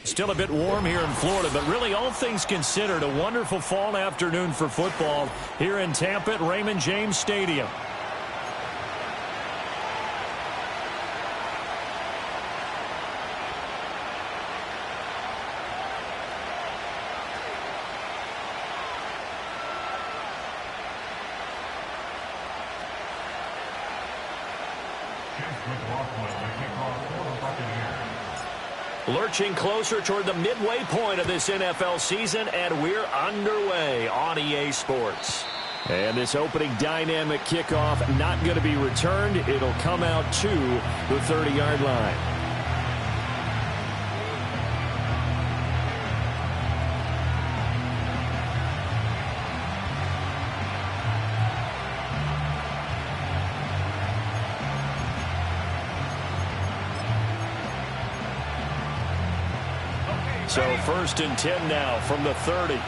Still a bit warm here in Florida, but really all things considered, a wonderful fall afternoon for football here in Tampa at Raymond James Stadium. Lurching closer toward the midway point of this NFL season, and we're underway on EA Sports. And this opening dynamic kickoff not going to be returned. It'll come out to the 30-yard line. So 1st and 10 now from the 30.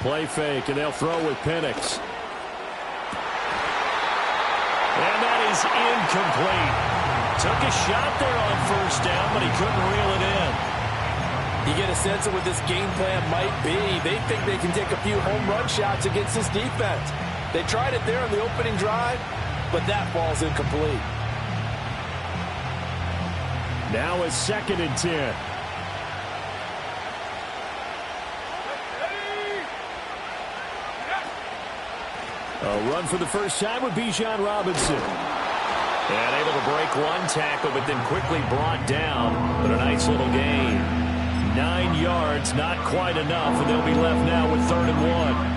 Play fake, and they'll throw with Penix. And that is incomplete. Took a shot there on 1st down, but he couldn't reel it in. You get a sense of what this game plan might be. They think they can take a few home run shots against this defense. They tried it there on the opening drive, but that ball's incomplete. Now it's 2nd and 10. A run for the first time with Bijan Robinson. And able to break one tackle, but then quickly brought down. But a nice little gain. 9 yards, not quite enough, and they'll be left now with 3rd and 1.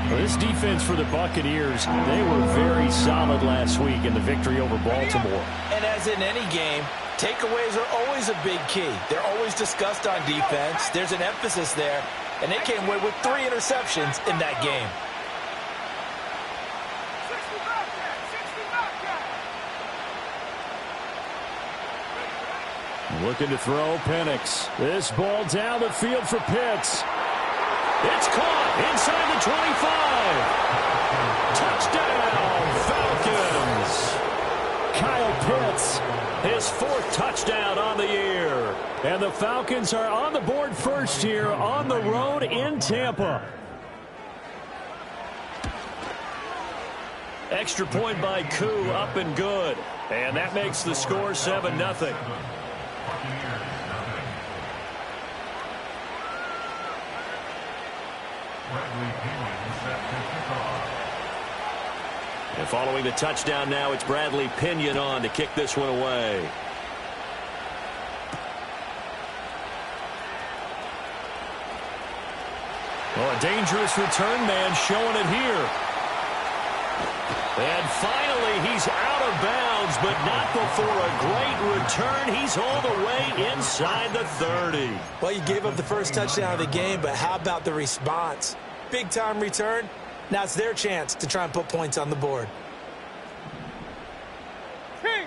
Well, this defense for the Buccaneers, they were very solid last week in the victory over Baltimore. And as in any game, takeaways are always a big key. They're always discussed on defense. There's an emphasis there, and they came away with 3 interceptions in that game. Looking to throw, Penix. This ball down the field for Pitts. It's caught inside the 25. Touchdown, Falcons. Kyle Pitts, his 4th touchdown on the year. And the Falcons are on the board first here on the road in Tampa. Extra point by Koo, up and good. And that makes the score 7-0. And following the touchdown now, it's Bradley Pinion on to kick this one away. Oh, a dangerous return man showing it here. And finally, he's out of bounds, but not before a great return. He's all the way inside the 30. Well, you gave up the first touchdown of the game, but how about the response? Big-time return. Now it's their chance to try and put points on the board. Kings!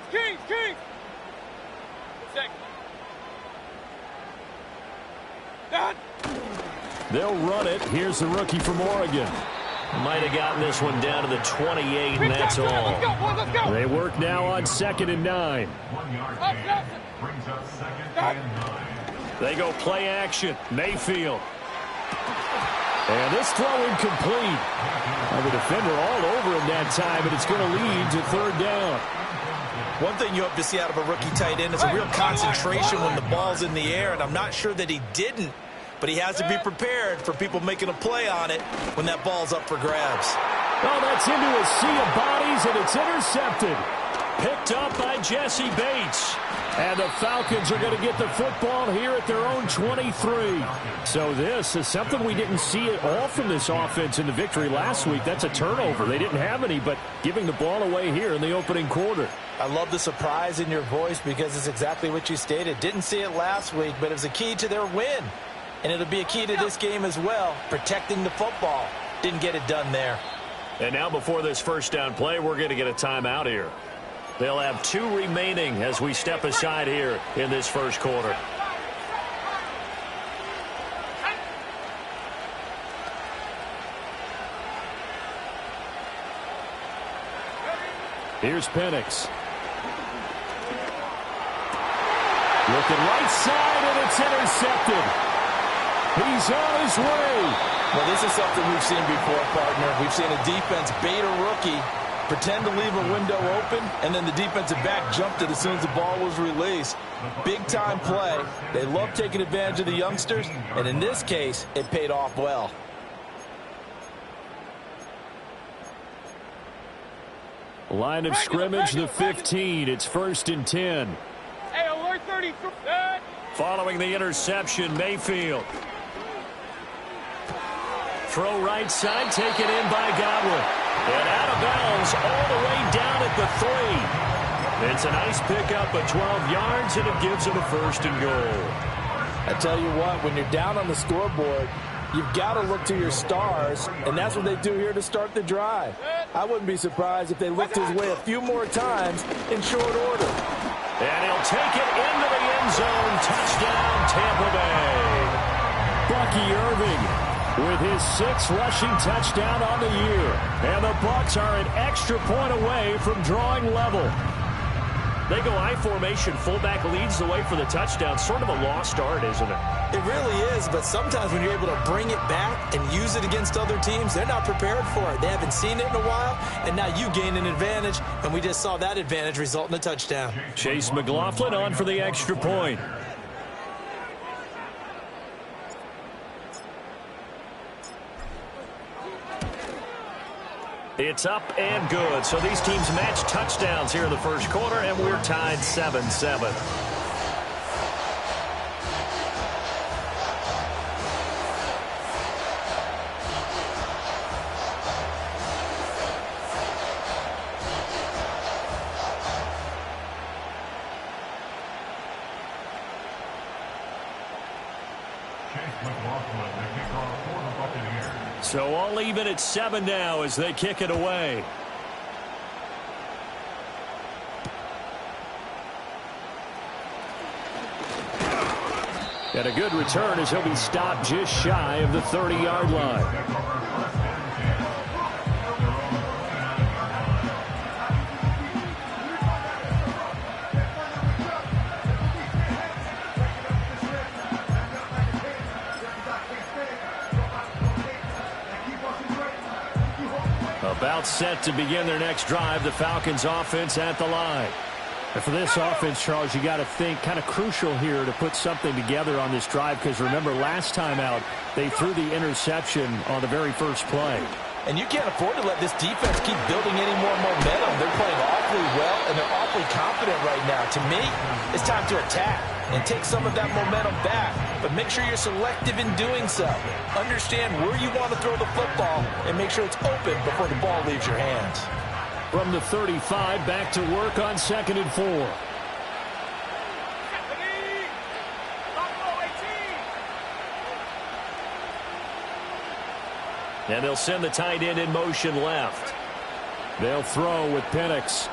They'll run it. Here's the rookie from Oregon. Might have gotten this one down to the 28, and that's all. Let's go. They work now on 2nd and 9. Brings up 2nd and 9. They go play action. Mayfield. And this throw incomplete. The defender all over him that time, but it's going to lead to 3rd down. One thing you hope to see out of a rookie tight end is a real concentration when the ball's in the air, and I'm not sure that he didn't. But he has to be prepared for people making a play on it when that ball's up for grabs. Oh, that's into a sea of bodies, and it's intercepted. Picked up by Jesse Bates. And the Falcons are going to get the football here at their own 23. So this is something we didn't see at all from this offense in the victory last week. That's a turnover. They didn't have any, but giving the ball away here in the opening quarter. I love the surprise in your voice because it's exactly what you stated. Didn't see it last week, but it was a key to their win. And it'll be a key to this game as well, protecting the football. Didn't get it done there. And now before this first down play, we're going to get a timeout here. They'll have 2 remaining as we step aside here in this first quarter. Here's Penix. Looking right side, and it's intercepted. He's on his way. Well, this is something we've seen before, partner. We've seen a defense bait a rookie, pretend to leave a window open, and then the defensive back jumped it as soon as the ball was released. Big-time play. They love taking advantage of the youngsters, and in this case, it paid off well. Line of scrimmage, the 15. It's 1st and 10. Hey, alert 33. Following the interception, Mayfield. Throw right side, taken in by Godwin. And out of bounds all the way down at the 3. It's a nice pickup of 12 yards, and it gives them a 1st and goal. I tell you what, when you're down on the scoreboard, you've got to look to your stars, and that's what they do here to start the drive. I wouldn't be surprised if they looked his way a few more times in short order. And he'll take it into the end zone. Touchdown, Tampa Bay. Bucky Irving with his 6th rushing touchdown on the year. And the Bucs are an extra point away from drawing level. They go I formation. Fullback leads the way for the touchdown. Sort of a lost art, isn't it? It really is, but sometimes when you're able to bring it back and use it against other teams, they're not prepared for it. They haven't seen it in a while, and now you gain an advantage, and we just saw that advantage result in a touchdown. Chase McLaughlin on for the extra point. It's up and good. So these teams match touchdowns here in the first quarter, and we're tied 7-7. So all even at 7 now as they kick it away. And a good return as he'll be stopped just shy of the 30-yard line. About set to begin their next drive, the Falcons offense at the line. And for this offense, Charles, you got to think kind of crucial here to put something together on this drive, because remember last time out they threw the interception on the very first play. And you can't afford to let this defense keep building any more momentum. They're playing awfully well, and they're awfully confident right now. To me, it's time to attack and take some of that momentum back. But make sure you're selective in doing so. Understand where you want to throw the football and make sure it's open before the ball leaves your hands. From the 35, back to work on 2nd and 4. And they'll send the tight end in motion left. They'll throw with Penix.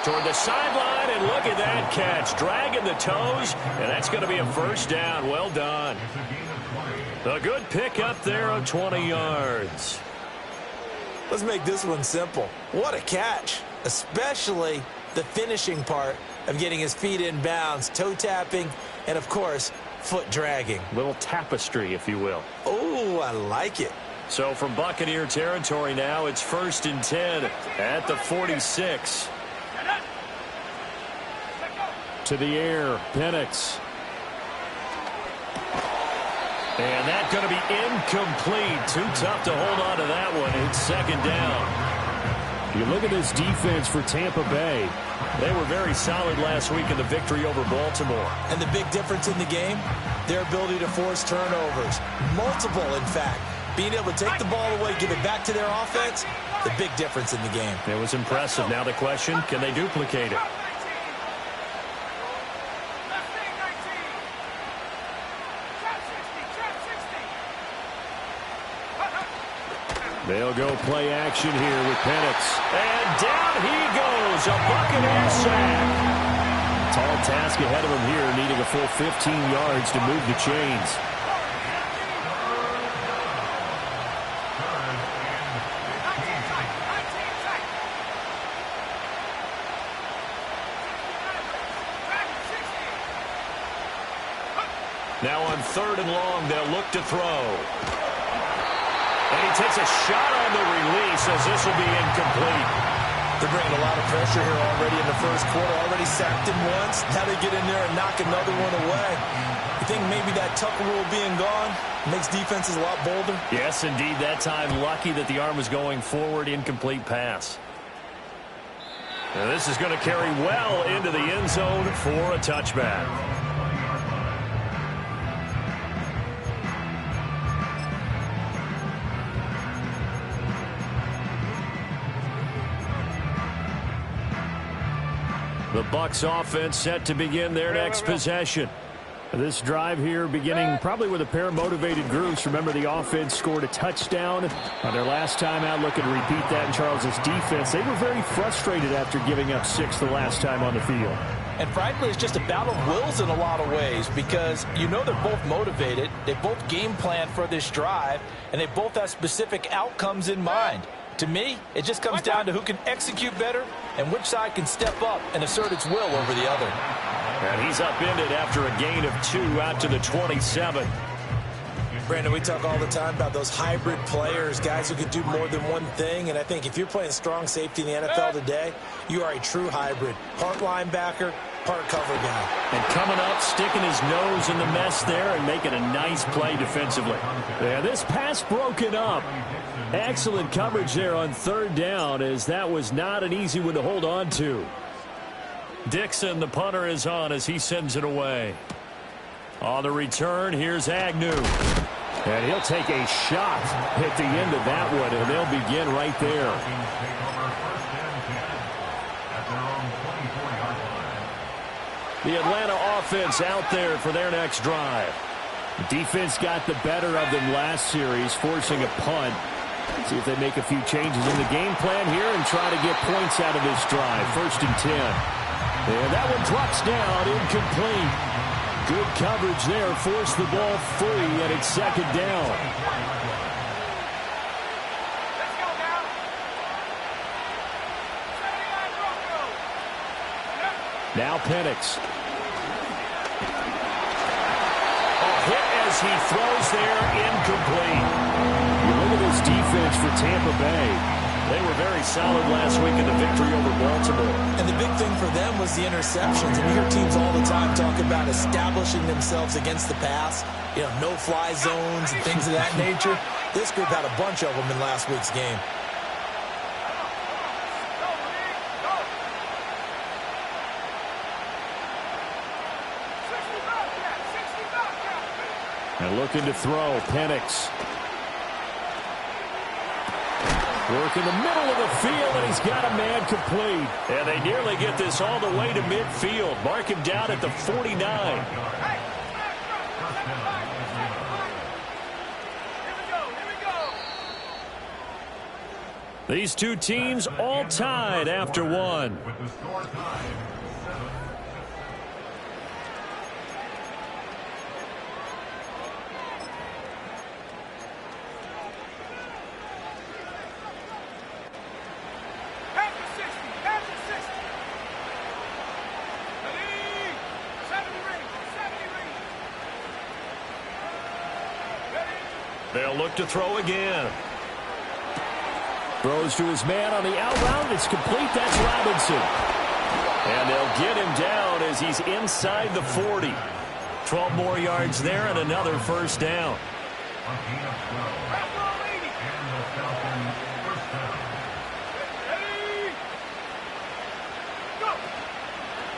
Toward the sideline, and look at that catch. Dragging the toes, and that's going to be a 1st down. Well done. A good pick up there of 20 yards. Let's make this one simple. What a catch, especially the finishing part of getting his feet in bounds, toe tapping, and, of course, foot dragging. Little tapestry, if you will. Oh, I like it. So from Buccaneer territory now, it's 1st and 10 at the 46. To the air, Penix. And that's going to be incomplete. Too tough to hold on to that one. It's 2nd down. You look at this defense for Tampa Bay. They were very solid last week in the victory over Baltimore. And the big difference in the game, their ability to force turnovers. Multiple, in fact. Being able to take the ball away, give it back to their offense, the big difference in the game. It was impressive. Now the question, can they duplicate it? They'll go play action here with Penix. And down he goes. A Buccaneer sack. Tall task ahead of him here, needing a full 15 yards to move the chains. Now on 3rd and long, they'll look to throw. And he takes a shot on the release as this will be incomplete. They're bringing a lot of pressure here already in the first quarter. Already sacked him once. Now they get in there and knock another one away. You think maybe that Tucker rule being gone makes defenses a lot bolder? Yes, indeed. That time, lucky that the arm was going forward. Incomplete pass. Now this is going to carry well into the end zone for a touchback. The Bucs offense set to begin their next possession. This drive here beginning probably with a pair of motivated groups. Remember, the offense scored a touchdown on their last time out. Looking to repeat that in Charles's defense. They were very frustrated after giving up 6 the last time on the field. And frankly, it's just a battle of wills in a lot of ways because you know they're both motivated. They both game plan for this drive, and they both have specific outcomes in mind. To me, it just comes down to who can execute better and which side can step up and assert its will over the other. And he's upended after a gain of 2 out to the 27. Brandon, we talk all the time about those hybrid players, guys who can do more than one thing. And I think if you're playing strong safety in the NFL today, you are a true hybrid. Part linebacker, part cover guy. And coming up, sticking his nose in the mess there and making a nice play defensively. Yeah, this pass broken up. Excellent coverage there on 3rd down, as that was not an easy one to hold on to. Dixon, the punter, is on as he sends it away. On the return, here's Agnew. And he'll take a shot at the end of that one, and they'll begin right there. The Atlanta offense out there for their next drive. Defense got the better of them last series, forcing a punt. See if they make a few changes in the game plan here and try to get points out of this drive. 1st and 10. And that one drops down, incomplete. Good coverage there, forced the ball free, and it's 2nd down. Let's go now. Now Penix. A hit as he throws there, incomplete. You look at this defense for Tampa Bay. They were very solid last week in the victory over Baltimore. And the big thing for them was the interceptions. And you hear teams all the time talk about establishing themselves against the pass. You know, no-fly zones and things of that nature. This group had a bunch of them in last week's game. And looking to throw, Penix. Work in the middle of the field, and he's got a man complete. And they nearly get this all the way to midfield. Mark him down at the 49. These two teams all tied after one. With the score tied, 7. They'll look to throw again. Throws to his man on the out route. It's complete. That's Robinson. And they'll get him down as he's inside the 40. 12 more yards there and another 1st down.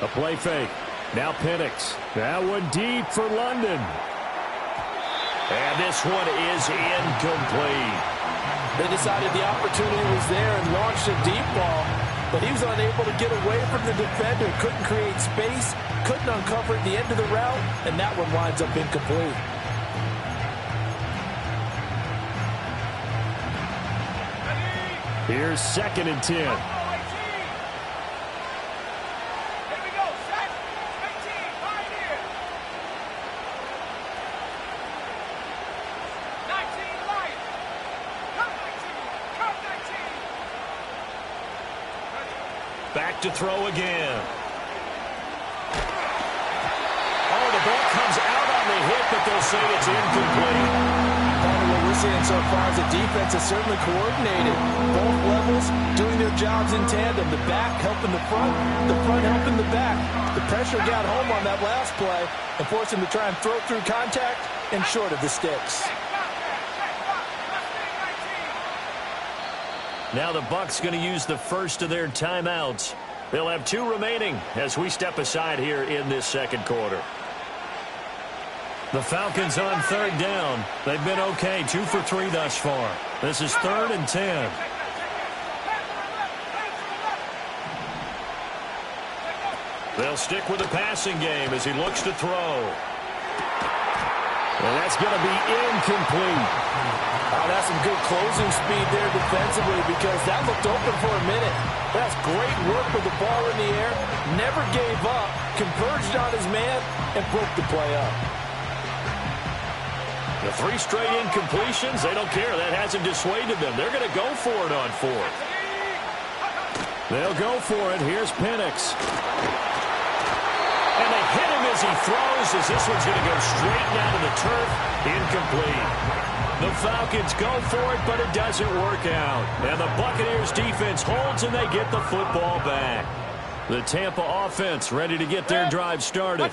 A play fake. Now Penix. That one deep for London. And this one is incomplete. They decided the opportunity was there and launched a deep ball, but he was unable to get away from the defender, couldn't create space, couldn't uncover at the end of the route, and that one winds up incomplete. Here's 2nd and 10. Back to throw again. Oh, the ball comes out on the hit, but say it's incomplete. What we're seeing so far is the defense is certainly coordinated. Both levels doing their jobs in tandem. The back helping the front helping the back. The pressure got home on that last play and forced him to try and throw through contact and short of the sticks. Now the Bucs going to use the first of their timeouts. They'll have 2 remaining as we step aside here in this second quarter. The Falcons on third down. They've been okay, 2 for 3 thus far. This is 3rd and 10. They'll stick with the passing game as he looks to throw. And that's going to be incomplete. Oh, that's some good closing speed there defensively because that looked open for a minute. That's great work with the ball in the air. Never gave up, converged on his man, and broke the play up. The 3 straight incompletions, they don't care. That hasn't dissuaded them. They're going to go for it on 4th. They'll go for it. Here's Penix. And they hit him as he throws, as this one's going to go straight down to the turf. Incomplete. The Falcons go for it, but it doesn't work out. And the Buccaneers defense holds, and they get the football back. The Tampa offense ready to get their drive started.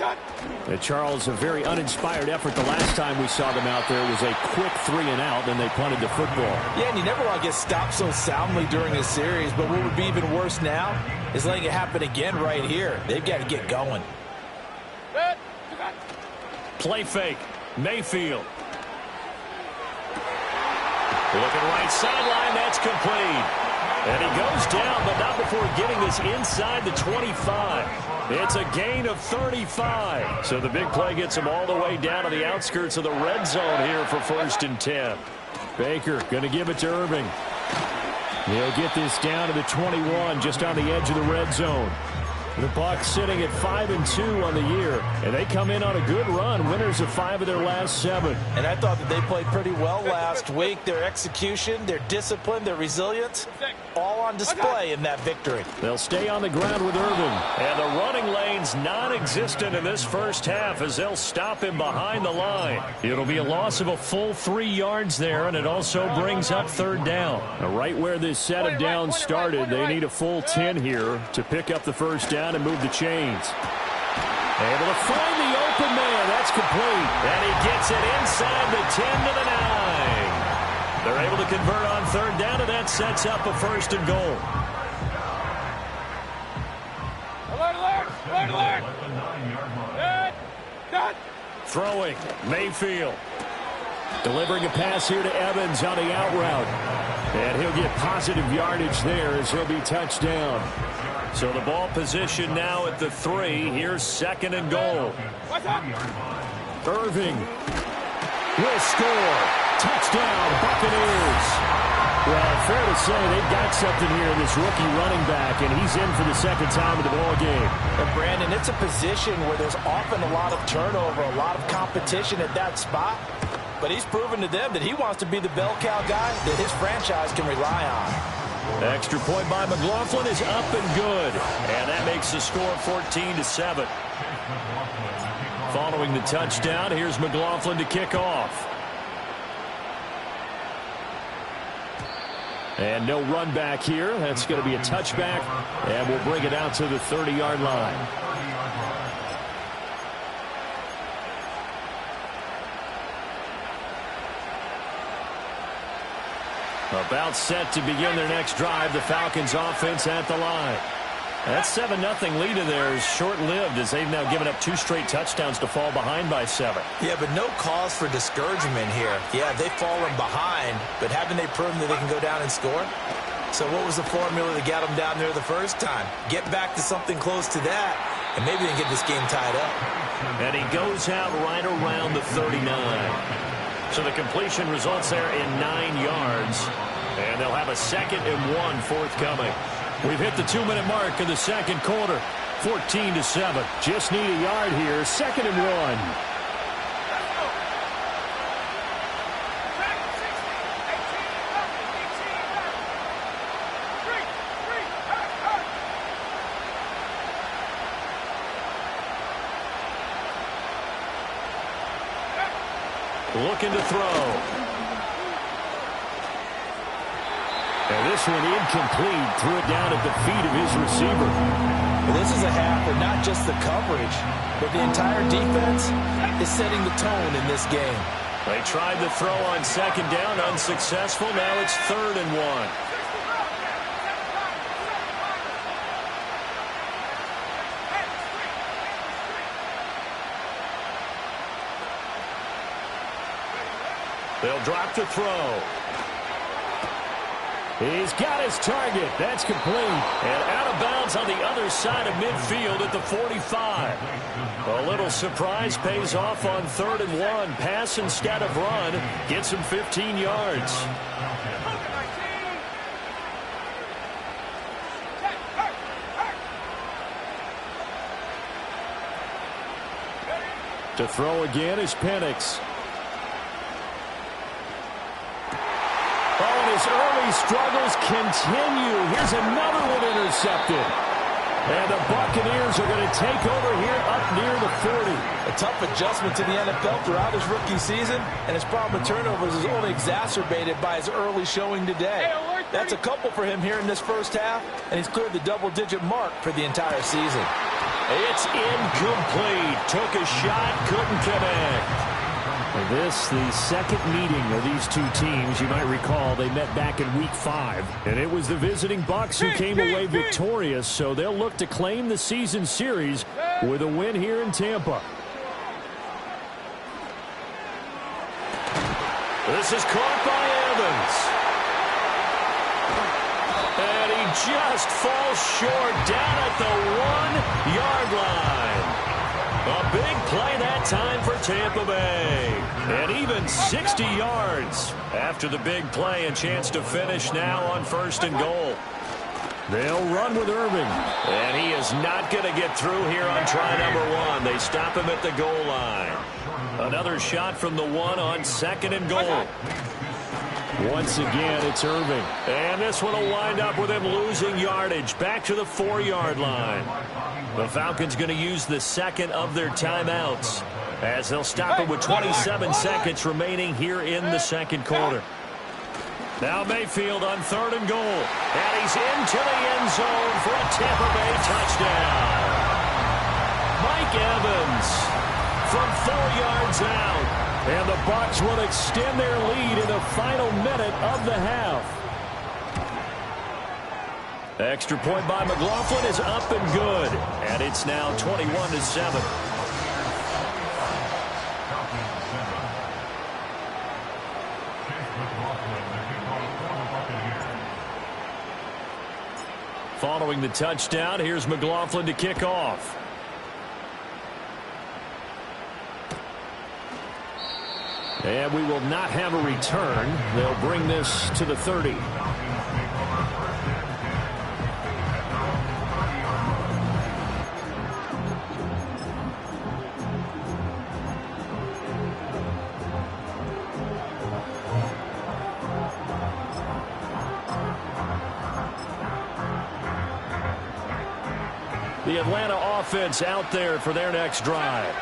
Charles, a very uninspired effort the last time we saw them out there. It was a quick 3 and out, and they punted the football. Yeah, and you never want to get stopped so soundly during a series, but what would be even worse now is letting it happen again right here. They've got to get going. Play fake. Mayfield. Looking right sideline. That's complete. And he goes down, but not before getting this inside the 25. It's a gain of 35. So the big play gets him all the way down to the outskirts of the red zone here for 1st and 10. Baker going to give it to Irving. He'll get this down to the 21, just on the edge of the red zone. The Bucs sitting at 5-2 on the year, and they come in on a good run, winners of 5 of their last 7. And I thought that they played pretty well last week. Their execution, their discipline, their resilience, all on display in that victory. They'll stay on the ground with Irving, and the running lane's non-existent in this first half as they'll stop him behind the line. It'll be a loss of a full 3 yards there, and it also brings up 3rd down. Now, right where this set of downs started, they need a full 10 here to pick up the first down and move the chains. Able to find the open man. That's complete. And he gets it inside the 10 to the 9. They're able to convert on 3rd down, and that sets up a 1st and goal. Alert, alert, alert, alert. Cut. Throwing, Mayfield. Delivering a pass here to Evans on the out route. And he'll get positive yardage there as he'll be touched down. So the ball position now at the 3. Here's 2nd and goal. Irving will score. Touchdown, Buccaneers. Well, fair to say they've got something here in this rookie running back, and he's in for the 2nd time of the ball game. And Brandon, it's a position where there's often a lot of turnover, a lot of competition at that spot. But he's proven to them that he wants to be the bell cow guy that his franchise can rely on. Extra point by McLaughlin is up and good. And that makes the score 14-7. Following the touchdown, here's McLaughlin to kick off. And no run back here. That's going to be a touchback. And we'll bring it out to the 30-yard line. About set to begin their next drive. The Falcons offense at the line. That 7-0 lead of theirs short-lived as they've now given up 2 straight touchdowns to fall behind by 7. Yeah, but no cause for discouragement here. Yeah, they've fallen behind, but haven't they proven that they can go down and score? So what was the formula that got them down there the first time? Get back to something close to that, and maybe they can get this game tied up. And he goes out right around the 39. So the completion results there in 9 yards. And they'll have a 2nd and 1 forthcoming. We've hit the 2-minute mark in the second quarter. 14-7. Just need a yard here. 2nd and 1. looking to throw. And this one incomplete. Threw it down at the feet of his receiver. Well, this is a half where not just the coverage, but the entire defense is setting the tone in this game. They tried the throw on second down, unsuccessful. Now it's 3rd and 1. They'll drop the throw. He's got his target. That's complete. And out of bounds on the other side of midfield at the 45. A little surprise pays off on 3rd and 1. Pass instead of run. Gets him 15 yards. To throw again is Penix. Oh, and his early struggles continue. Here's another one intercepted. And the Buccaneers are going to take over here up near the 40. A tough adjustment to the NFL throughout his rookie season, and his problem with turnovers is only exacerbated by his early showing today. That's a couple for him here in this first half, and he's cleared the double-digit mark for the entire season. It's incomplete. Took a shot, couldn't connect. This, the second meeting of these two teams. You might recall they met back in Week 5. And it was the visiting Bucs who came away victorious, so they'll look to claim the season series with a win here in Tampa. This is caught by Evans. And he just falls short down at the 1-yard line. A big play that time for Tampa Bay. And even 60 yards after the big play, and chance to finish now on 1st and goal. They'll run with Irving. And he is not going to get through here on try number 1. They stop him at the goal line. Another shot from the 1 on 2nd and goal. Once again, it's Irving. And this one will wind up with him losing yardage back to the 4-yard line. The Falcons going to use the second of their timeouts as they'll stop it with 27 seconds remaining here in the second quarter. Now Mayfield on 3rd and goal. And he's into the end zone for a Tampa Bay touchdown. Mike Evans from 4 yards out. And the Bucs will extend their lead in the final minute of the half. Extra point by McLaughlin is up and good. And it's now 21-7. Following the touchdown, here's McLaughlin to kick off. And we will not have a return. They'll bring this to the 30. The Atlanta offense out there for their next drive.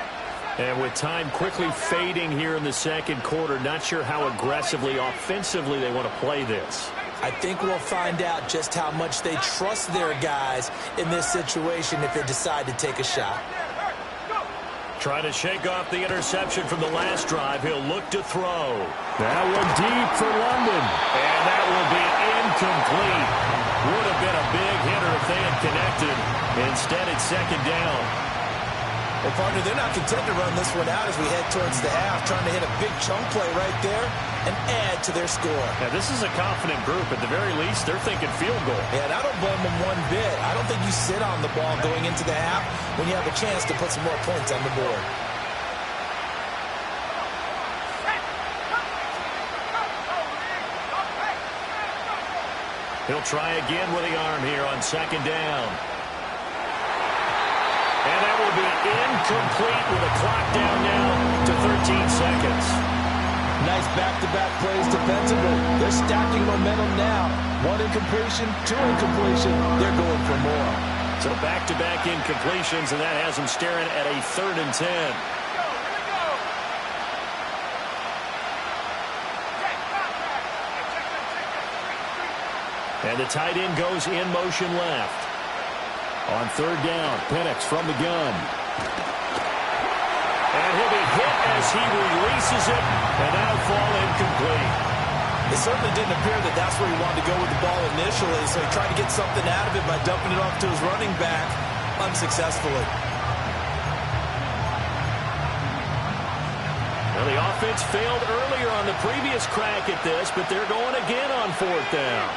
And with time quickly fading here in the second quarter, not sure how aggressively, offensively they want to play this. I think we'll find out just how much they trust their guys in this situation if they decide to take a shot. Trying to shake off the interception from the last drive. He'll look to throw. That one deep for London. And that will be incomplete. Would have been a big hitter if they had connected. Instead, it's second down. Well, partner, they're not content to run this one out as we head towards the half, trying to hit a big chunk play right there and add to their score. Now, this is a confident group. At the very least, they're thinking field goal. Yeah, and I don't blame them one bit. I don't think you sit on the ball going into the half when you have a chance to put some more points on the board. He'll try again with the arm here on second down. And that will be incomplete with a clock down now to 13 seconds. Nice back-to-back plays defensively. They're stacking momentum now. 1 incompletion, 2 incompletion. They're going for more. So back-to-back incompletions, and that has them staring at a 3rd and 10. And the tight end goes in motion left. On third down, Penix from the gun. And he'll be hit as he releases it, and that'll fall incomplete. It certainly didn't appear that that's where he wanted to go with the ball initially, so he tried to get something out of it by dumping it off to his running back unsuccessfully. Well, the offense failed earlier on the previous crack at this, but they're going again on fourth down.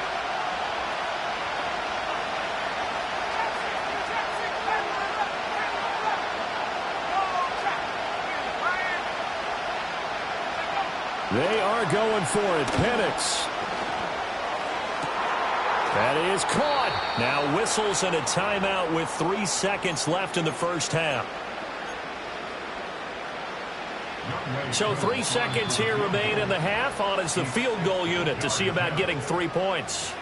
They are going for it. Penix. That is caught. Now whistles and a timeout with 3 seconds left in the first half. So 3 seconds here remain in the half. On is the field goal unit to see about getting 3 points.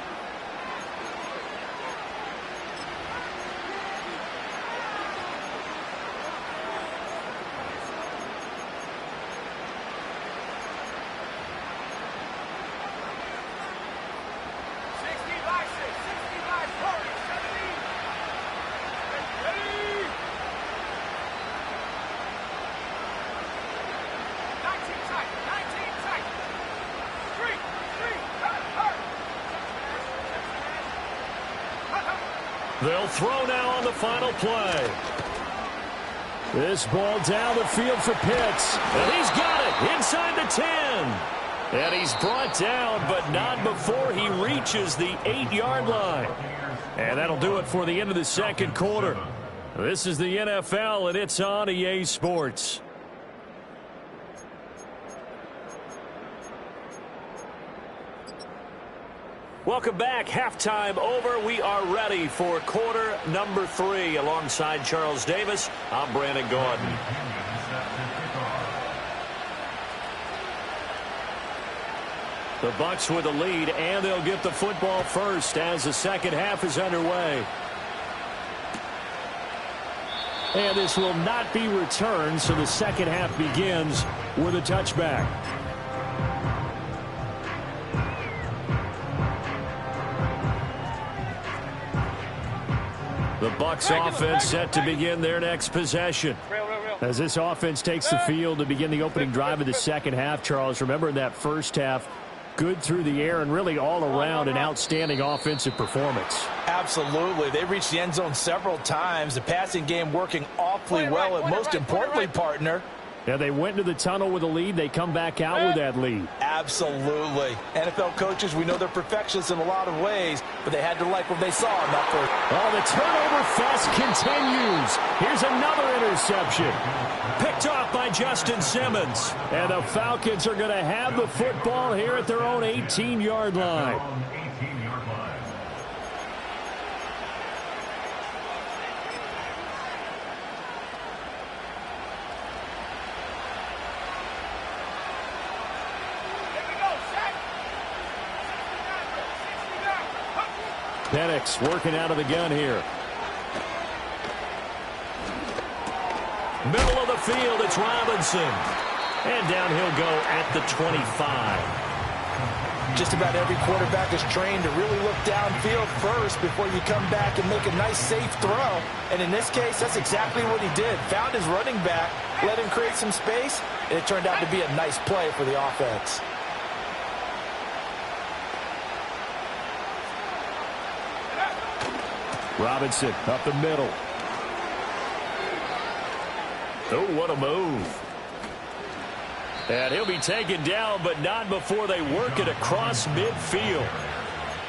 They'll throw now on the final play. This ball down the field for Pitts. And he's got it inside the 10. And he's brought down, but not before he reaches the 8-yard line. And that'll do it for the end of the second quarter. This is the NFL, and it's on EA Sports. Welcome back. Halftime over. We are ready for quarter number 3. Alongside Charles Davis, I'm Brandon Gordon. The Bucks with the lead, and they'll get the football first as the second half is underway. And this will not be returned, so the second half begins with a touchback. The Bucks offense set to begin their next possession. As this offense takes the field to begin the opening drive of the second half, Charles, remember in that first half, good through the air and really all around an outstanding offensive performance. Absolutely. They reached the end zone several times. The passing game working awfully well, and most importantly, partner, yeah, they went into the tunnel with a lead. They come back out with that lead. Absolutely. NFL coaches, we know they're perfectionists in a lot of ways, but they had to like what they saw in that first. Oh, the turnover fest continues. Here's another interception. Picked off by Justin Simmons. And the Falcons are going to have the football here at their own 18-yard line. Penix working out of the gun here. Middle of the field, it's Robinson. And down he'll go at the 25. Just about every quarterback is trained to really look downfield first before you come back and make a nice, safe throw. And in this case, that's exactly what he did. Found his running back, let him create some space, and it turned out to be a nice play for the offense. Robinson up the middle. Oh, what a move. And he'll be taken down, but not before they work it across midfield.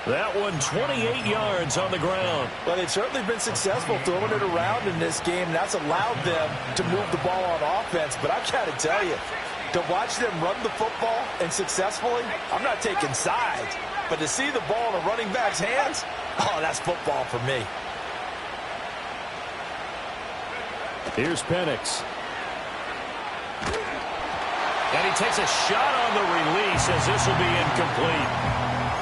That one 28 yards on the ground. Well, they've certainly been successful throwing it around in this game, and that's allowed them to move the ball on offense. But I've got to tell you, to watch them run the football and successfully, I'm not taking sides. But to see the ball in a running back's hands, oh, that's football for me. Here's Penix. And he takes a shot on the release as this will be incomplete.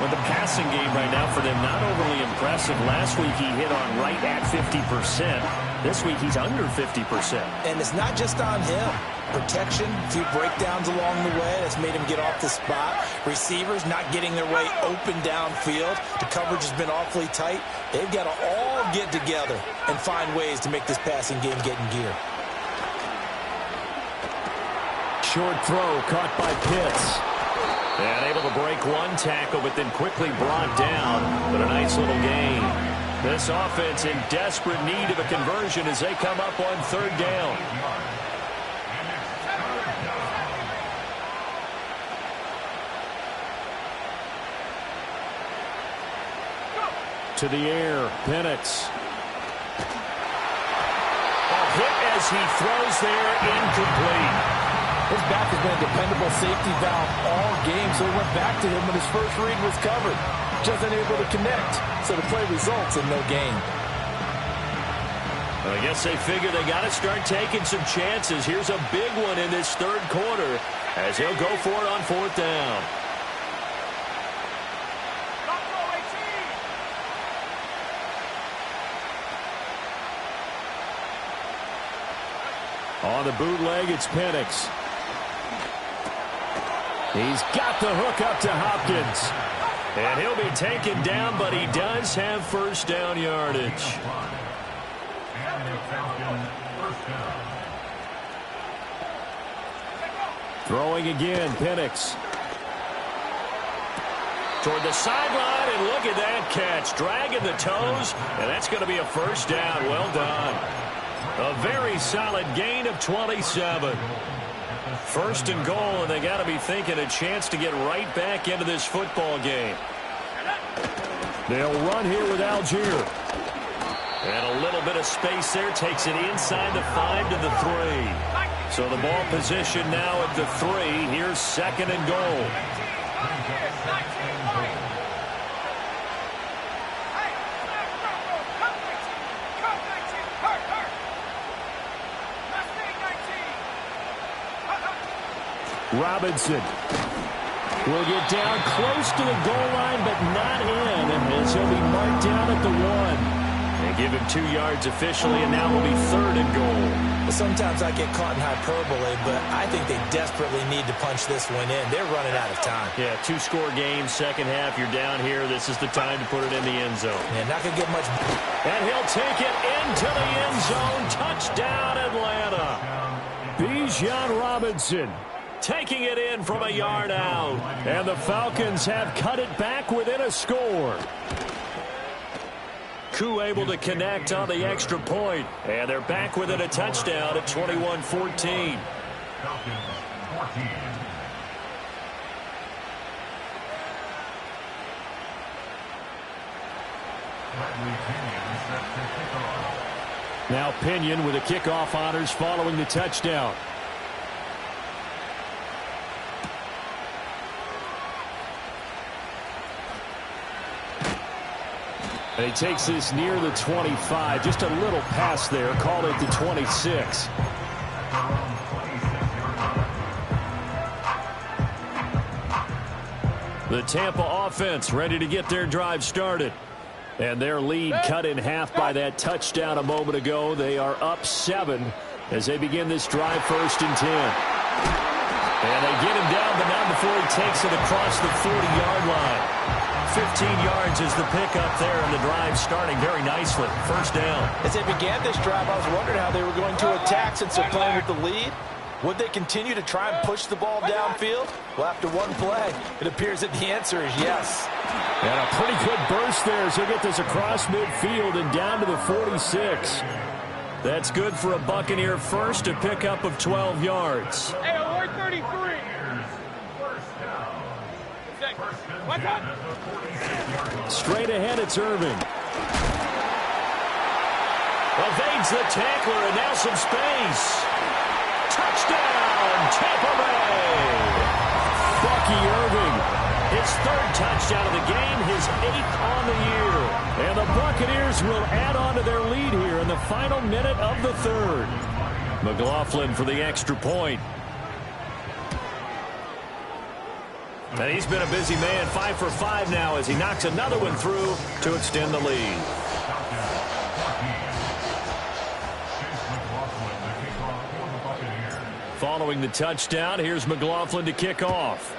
Well, the passing game right now for them not overly impressive. Last week he hit on right at 50%. This week, he's under 50%. And it's not just on him. Protection, a few breakdowns along the way. That's made him get off the spot. Receivers not getting their way open downfield. The coverage has been awfully tight. They've got to all get together and find ways to make this passing game get in gear. Short throw caught by Pitts. And able to break one tackle, but then quickly brought down. But a nice little gain. This offense in desperate need of a conversion as they come up on third down. To the air, Penix. A hit as he throws there, incomplete. His back has been a dependable safety valve all game, so he went back to him when his first read was covered. Just unable to connect, so the play results in no gain. Well, I guess they figure they got to start taking some chances. Here's a big one in this third quarter as he'll go for it on fourth down. On the bootleg, it's Penix. He's got the hook up to Hopkins. And he'll be taken down, but he does have first down yardage. Throwing again, Penix. Toward the sideline, and look at that catch. Dragging the toes, and that's going to be a first down. Well done. A very solid gain of 27. First and goal, and they got to be thinking a chance to get right back into this football game. They'll run here with Algier. And a little bit of space there, takes it inside the 5 to the 3. So the ball position now at the 3. Here's second and goal. Robinson will get down close to the goal line, but not in, as he'll be marked down at the 1. They give him 2 yards officially, and now will be third and goal. Well, sometimes I get caught in hyperbole, but I think they desperately need to punch this one in. They're running out of time. Yeah, 2-score game, second half. You're down here. This is the time to put it in the end zone. Yeah, not going to get much. And he'll take it into the end zone. Touchdown, Atlanta. Bijan Robinson taking it in from a yard out. And the Falcons have cut it back within a score. Koo able to connect on the extra point. And they're back within a touchdown at 21-14. Falcons 14. Now Pinion with the kickoff honors following the touchdown. And he takes this near the 25. Just a little pass there. Call it the 26. The Tampa offense ready to get their drive started. And their lead cut in half by that touchdown a moment ago. They are up 7 as they begin this drive, first and 10. And they get him down, but not before he takes it across the 40-yard line. 15 yards is the pickup there, and the drive starting very nicely. First down. As they began this drive, I was wondering how they were going to attack since they're playing with the lead. Would they continue to try and push the ball downfield? Well, after one play, it appears that the answer is yes. And a pretty good burst there as they get this across midfield and down to the 46. That's good for a Buccaneer first, a pickup of 12 yards. Hey, alert 33. What's up? Straight ahead, it's Irving. Evades the tackler, and now some space. Touchdown, Tampa Bay! Bucky Irving, his third touchdown of the game, his 8th on the year. And the Buccaneers will add on to their lead here in the final minute of the third. McLaughlin for the extra point. And he's been a busy man, 5 for 5 now as he knocks another one through to extend the lead. Following the touchdown, here's McLaughlin to kick off.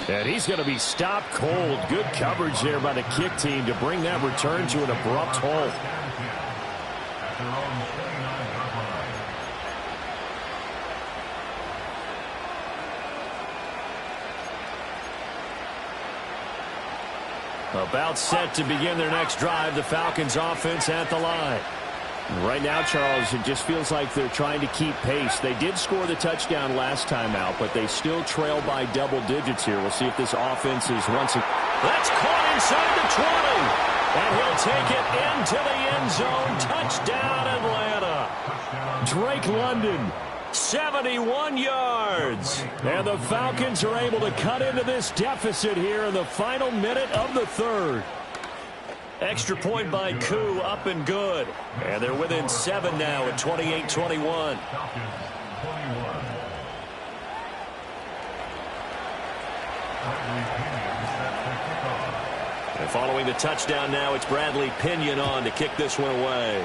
And he's going to be stopped cold. Good coverage there by the kick team to bring that return to an abrupt halt. About set to begin their next drive, the Falcons offense at the line. Right now, Charles, it just feels like they're trying to keep pace. They did score the touchdown last time out, but they still trail by double digits here. We'll see if this offense is once again. That's caught inside the 20. And he'll take it into the end zone. Touchdown, Atlanta. Drake London, 71 yards. And the Falcons are able to cut into this deficit here in the final minute of the third. Extra point by Koo, up and good. And they're within 7 now at 28-21. And following the touchdown now, it's Bradley Pinion on to kick this one away.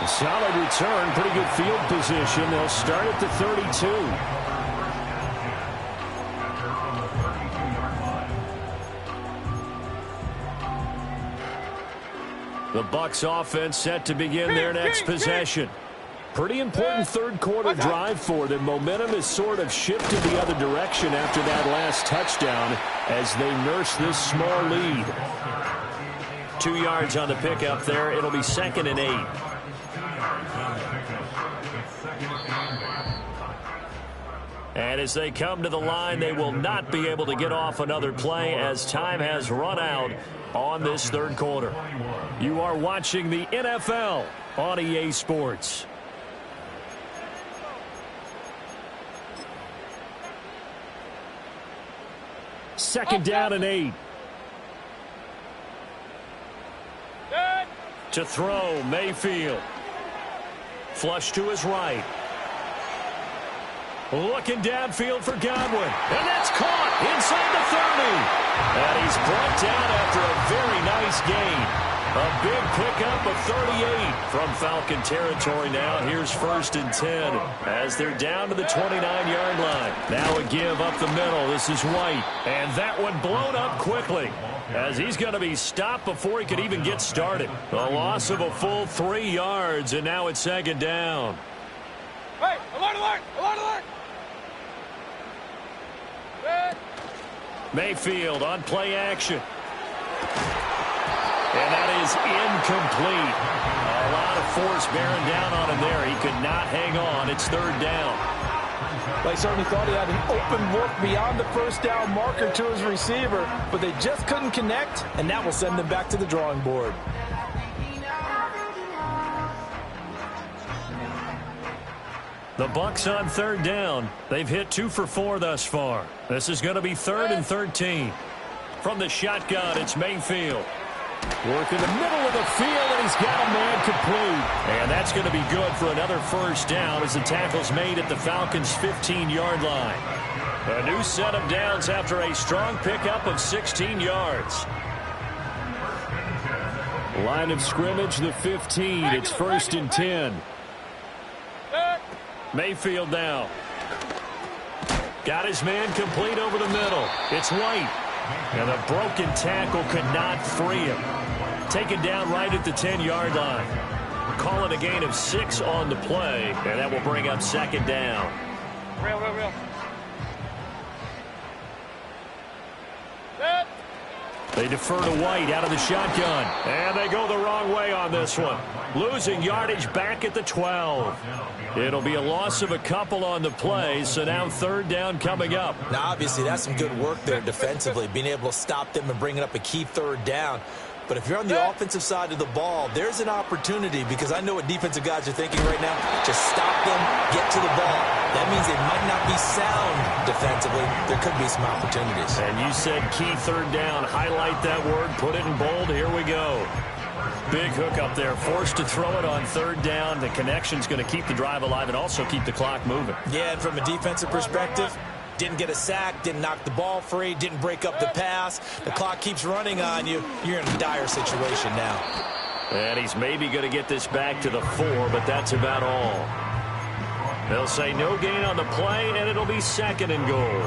A solid return, pretty good field position. They'll start at the 32. The Bucs offense set to begin their next possession. Pretty important third quarter drive for them. Momentum has sort of shifted the other direction after that last touchdown as they nurse this small lead. 2 yards on the pickup there. It'll be 2nd and 8. And as they come to the line, they will not be able to get off another play as time has run out on this third quarter. You are watching the NFL on EA Sports. Second down and 8. To throw, Mayfield. Flush to his right. Looking downfield for Godwin. And that's caught inside the 30. And he's brought down after a very nice gain. A big pickup of 38 from Falcon territory now. Here's 1st and 10 as they're down to the 29-yard line. Now a give up the middle. This is White. And that one blown up quickly as he's going to be stopped before he could even get started. A loss of a full 3 yards, and now it's 2nd down. Hey, alert, alert, alert, alert. Mayfield on play action. And that is incomplete. A lot of force bearing down on him there. He could not hang on. It's 3rd down. They certainly thought he had an open look beyond the first down marker to his receiver, but they just couldn't connect, and that will send them back to the drawing board. The Bucs on 3rd down. They've hit 2 for 4 thus far. This is going to be 3rd and 13. From the shotgun, it's Mayfield. Work in the middle of the field, and he's got a man complete. And that's going to be good for another 1st down as the tackle's made at the Falcons' 15-yard line. A new set of downs after a strong pickup of 16 yards. Line of scrimmage, the 15. It's 1st and 10. Mayfield now. Got his man complete over the middle. It's White. And a broken tackle could not free him. Taken down right at the 10-yard line. Call it a gain of 6 on the play, and that will bring up 2nd down. Real. They defer to White out of the shotgun. And they go the wrong way on this one. Losing yardage back at the 12. It'll be a loss of a couple on the play, so now 3rd down coming up. Now, obviously, that's some good work there defensively, being able to stop them and bringing up a key 3rd down. But if you're on the offensive side of the ball, there's an opportunity, because I know what defensive guys are thinking right now. Just stop them, get to the ball. That means they might not be sound defensively. There could be some opportunities. And you said key 3rd down. Highlight that word. Put it in bold. Here we go. Big hook up there. Forced to throw it on 3rd down. The connection's going to keep the drive alive and also keep the clock moving. Yeah, and from a defensive perspective, didn't get a sack, didn't knock the ball free, didn't break up the pass. The clock keeps running on you. You're in a dire situation now. And he's maybe going to get this back to the 4, but that's about all. They'll say no gain on the play, and it'll be 2nd and goal.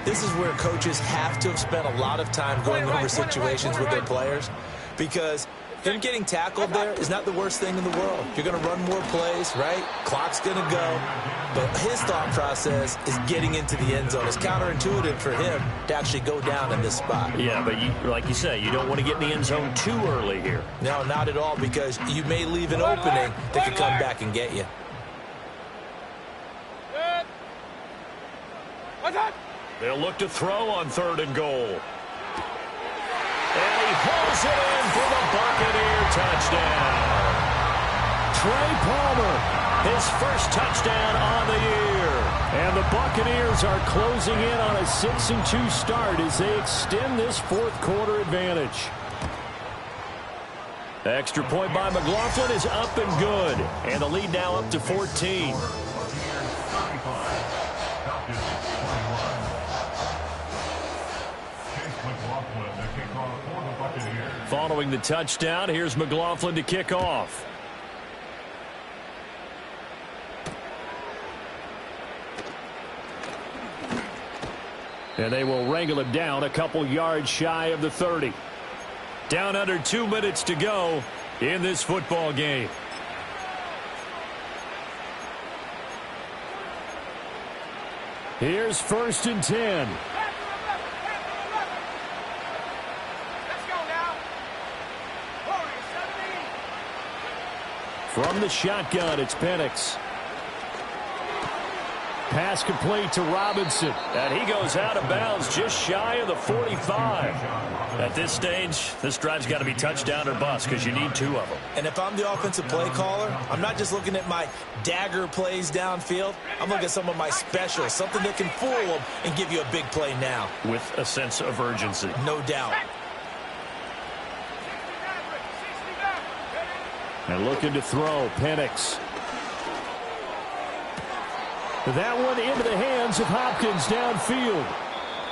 This is where coaches have to have spent a lot of time going over situations with their players, because him getting tackled there is not the worst thing in the world. You're going to run more plays, right? Clock's going to go. But his thought process is getting into the end zone. It's counterintuitive for him to actually go down in this spot. Yeah, but like you say, you don't want to get in the end zone too early here. No, not at all, because you may leave an opening that could come back and get you. They'll look to throw on 3rd and goal. And he pulls it in for the Buccaneer touchdown. Trey Palmer, his first touchdown on the year. And the Buccaneers are closing in on a 6-2 start as they extend this 4th quarter advantage. Extra point by McLaughlin is up and good. And the lead now up to 14. Following the touchdown, here's McLaughlin to kick off. And they will wrangle him down a couple yards shy of the 30. Down under 2 minutes to go in this football game. Here's 1st and 10. From the shotgun, it's Penix. Pass complete to Robinson. And he goes out of bounds just shy of the 45. At this stage, this drive's got to be touchdown or bust because you need 2 of them. And if I'm the offensive play caller, I'm not just looking at my dagger plays downfield. I'm looking at some of my specials, something that can fool them and give you a big play now. With a sense of urgency. No doubt. And looking to throw, Penix. That one into the hands of Hopkins downfield.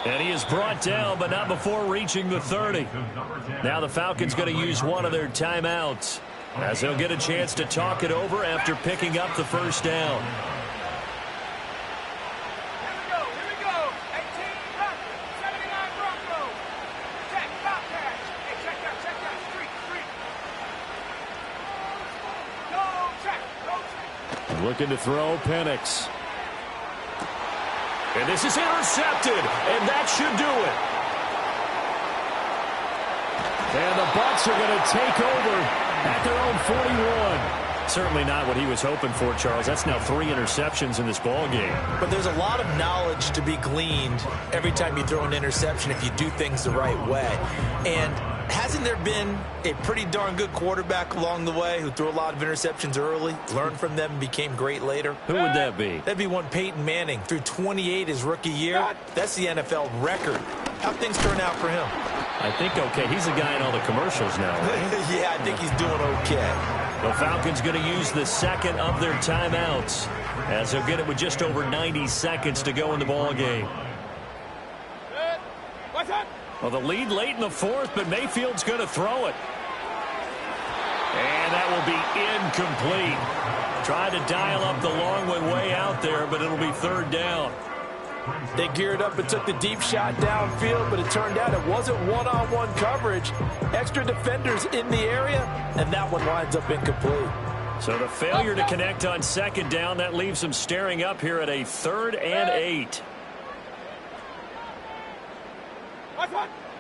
And he is brought down, but not before reaching the 30. Now the Falcons going to use one of their timeouts, as they'll get a chance to talk it over after picking up the first down. Looking to throw, Penix. And this is intercepted, and that should do it. And the Bucs are going to take over at their own 41. Certainly not what he was hoping for, Charles. That's now 3 interceptions in this ball game. But there's a lot of knowledge to be gleaned every time you throw an interception if you do things the right way. And hasn't there been a pretty darn good quarterback along the way who threw a lot of interceptions early, learned from them, and became great later? Who would that be? That'd be one Peyton Manning. Threw 28 his rookie year. That's the NFL record. How'd things turn out for him? I think okay. He's the guy in all the commercials now, right? Yeah, I think he's doing okay. The Falcons going to use the second of their timeouts, as they'll get it with just over 90 seconds to go in the ball game. Well, the lead late in the 4th, but Mayfield's going to throw it. And that will be incomplete. Tried to dial up the long way out there, but it'll be 3rd down. They geared up and took the deep shot downfield, but it turned out it wasn't one-on-one coverage. Extra defenders in the area, and that one winds up incomplete. So the failure to connect on 2nd down, that leaves them staring up here at a 3rd and 8.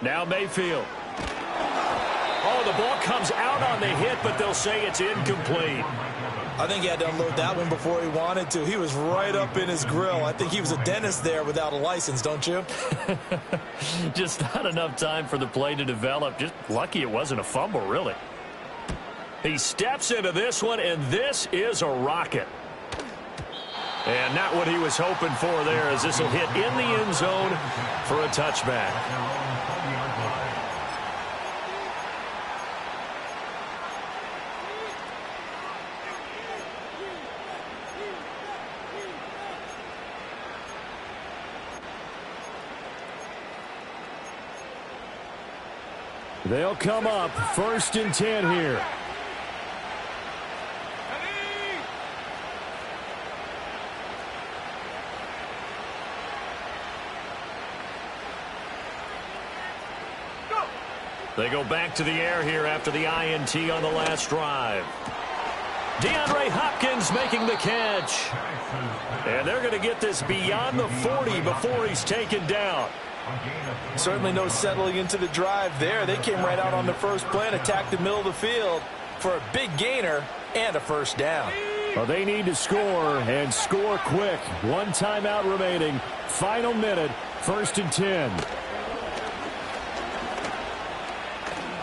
Now Mayfield. Oh, the ball comes out on the hit, but they'll say it's incomplete. I think he had to unload that one before he wanted to. He was right up in his grill. I think he was a dentist there without a license, don't you? Just not enough time for the play to develop. Just lucky it wasn't a fumble, really. He steps into this one, and this is a rocket. And not what he was hoping for there, as this will hit in the end zone for a touchback. They'll come up 1st and 10 here. They go back to the air here after the INT on the last drive. DeAndre Hopkins making the catch. And they're going to get this beyond the 40 before he's taken down. Certainly no settling into the drive there. They came right out on the first play and attacked the middle of the field for a big gainer and a first down. Well, they need to score and score quick. 1 timeout remaining. Final minute, 1st and 10.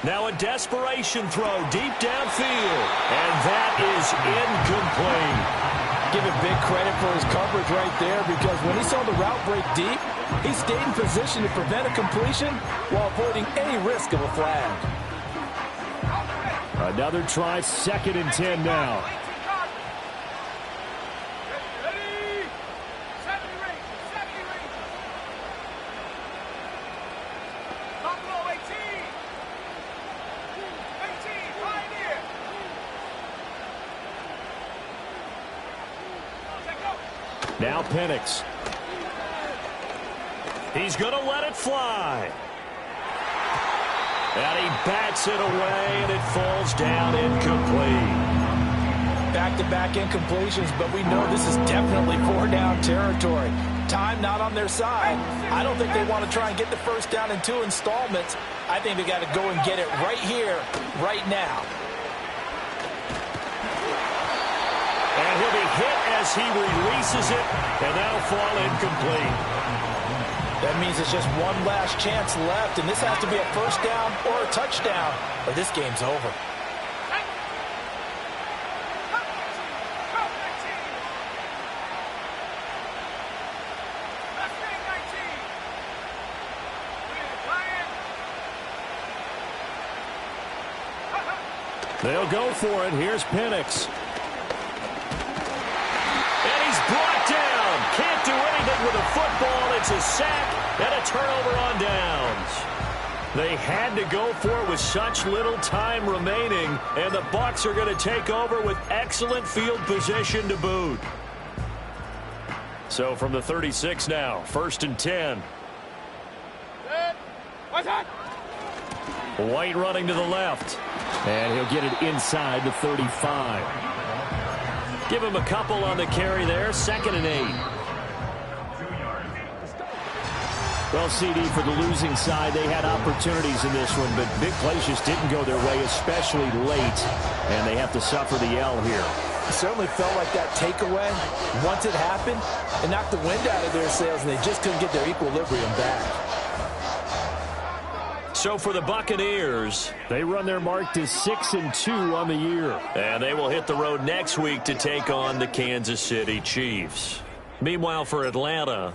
Now a desperation throw deep downfield. And that is incomplete. Give him big credit for his coverage right there, because when he saw the route break deep, he stayed in position to prevent a completion while avoiding any risk of a flag. Another try, 2nd and 10 now. Now Penix. He's going to let it fly. And he bats it away, and it falls down incomplete. Back-to-back incompletions, but we know this is definitely 4-down territory. Time not on their side. I don't think they want to try and get the first down in 2 installments. I think they got to go and get it right here, right now. And he'll be hit as he releases it, and that'll fall incomplete. That means it's just one last chance left, and this has to be a first down or a touchdown, or this game's over. They'll go for it. Here's Penix. Brought down. Can't do anything with a football. It's a sack and a turnover on downs. They had to go for it with such little time remaining, and the Bucs are going to take over with excellent field position to boot. So from the 36 now, 1st and 10. White running to the left, and he'll get it inside the 35. Give him a couple on the carry there. 2nd and 8. Well, CD, for the losing side, they had opportunities in this one, but big plays just didn't go their way, especially late, and they have to suffer the L here. It certainly felt like that takeaway, once it happened, it knocked the wind out of their sails, and they just couldn't get their equilibrium back. So for the Buccaneers, they run their mark to 6-2 on the year. And they will hit the road next week to take on the Kansas City Chiefs. Meanwhile, for Atlanta...